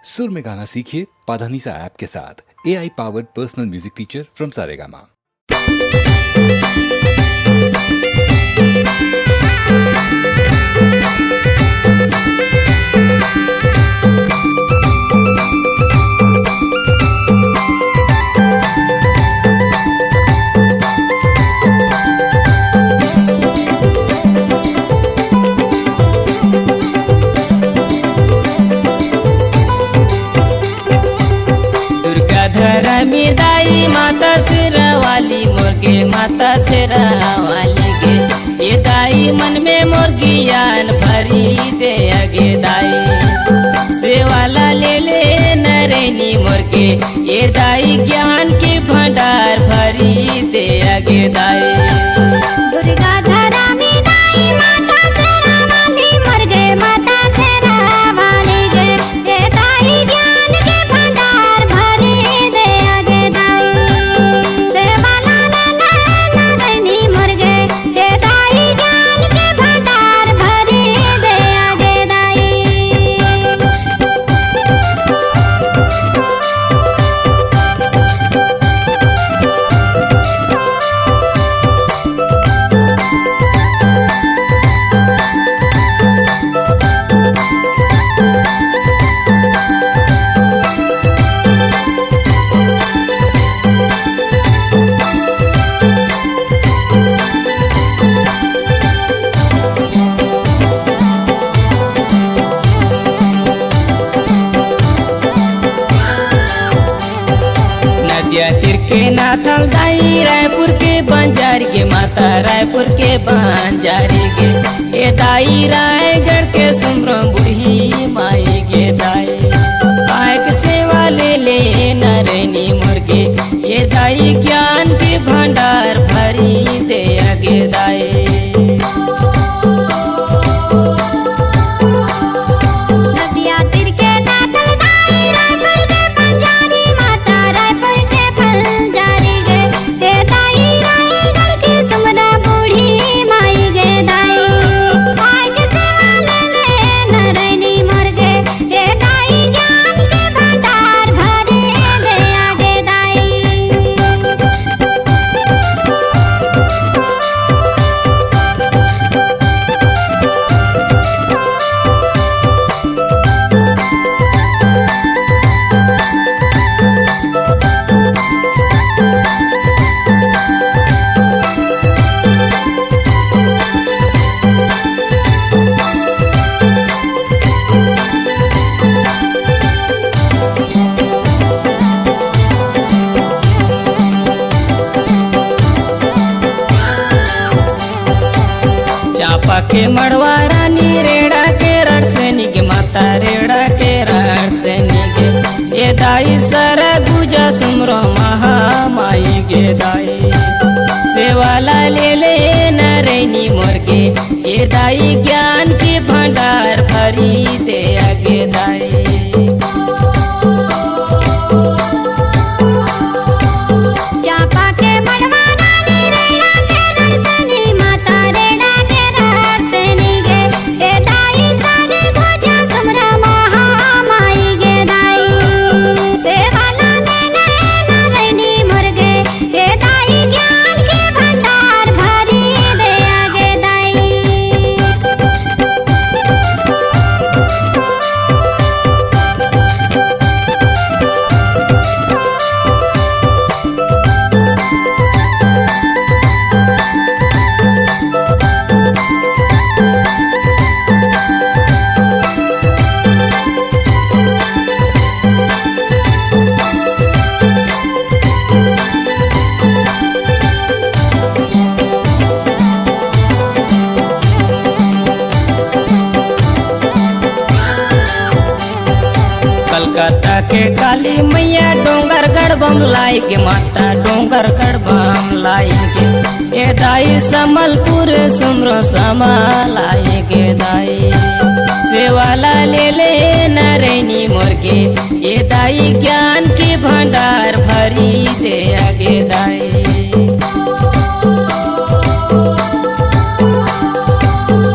सुर में गाना सीखिए पाधानीसा ऐप के साथ। AI powered personal music teacher from Saregama. में दाई माता शेरावाली मुर्गे माता शेरावाली गे ये दाई मन में मुर्गियान भरी दे अगे दाई सेवाला ले ले नरैनी मुर्गे ये दाई ज्ञान के भंडार भरी दे अगे दाई। दुर्गा धरा में दाई माता शेरावाली मुर्गे माता शेरावाली गे ये दाई ज्ञान के भंडार भरी दे अगे दाई सेवाला ले ले नरैनी मुर्गे ये दाई ज्ञान के भंडार भरी दे अगे दाई। नदिया तीर के नाथल दाई रायपुर के बंजारी के माता रायपुर के बंजारी गे ये दाई रायगढ़ के सुमरो बुढ़ी माई गे दाई आयक सेवा ले ले नरैनी मुर्गे ये दाई ज्ञान के भंडार भरी दे अगे दाई। नदिया तीर के नाथल दाई रायपुर के बंजारी माता रायपुर के बंजारी गे ये दाई रायगढ़ के सुमरा बूढ़ी माई गे दाई आय के सेवा ले ले नरैनी मुर्गे ये दाई ज्ञान के भंडार भरे दे आगे दाई। चापा के मड़वा रानी रेड़ा के रण सैनी के माता रेड़ा के रण सैनी गे ये दाई सर गुजा सुमरो महामाई गे दाई सेवाला ले ले नरैनी मुर्गे ये दाई ज्ञान के भंडार भरी दे अगे दाई। चापा के मड़वा रानी रेड़ा के रणसैनी माता रेड़ा के रणसैनी गे ये दाई सारे भोजा तुमरा महामाई गे दाई सेवाला ले ले नरैनी मुर्गे ये दाई ज्ञान के भंडार भरी दे आगे दाई। कलकत्ता के काली मैया डोंगरगढ़ बमलाई के माता डोंगरगढ़ बमलाई के ये दाई समलपुर सुमरो समालाई के दाई सेवाला ले ले नरैनी मुर्गे ये दाई ज्ञान के भंडार भरी दे अगे दाई।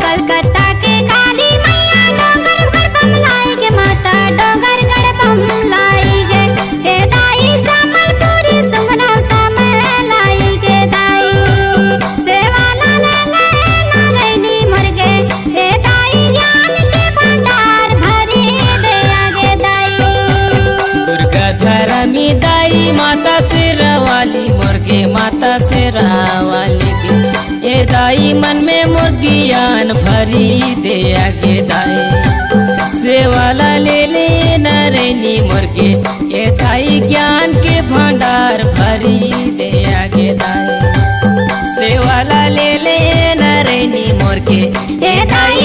कलकत्ता के काली मैया डोंगरगढ़ बमलाई के माता डोंगरगढ़ भरी दे आगे दाए सेवाला ले ले नरैनी मोर के ये दाई ज्ञान के भंडार भरी दे आगे दाए सेवाला ले ले नरैनी मोर के ये दाई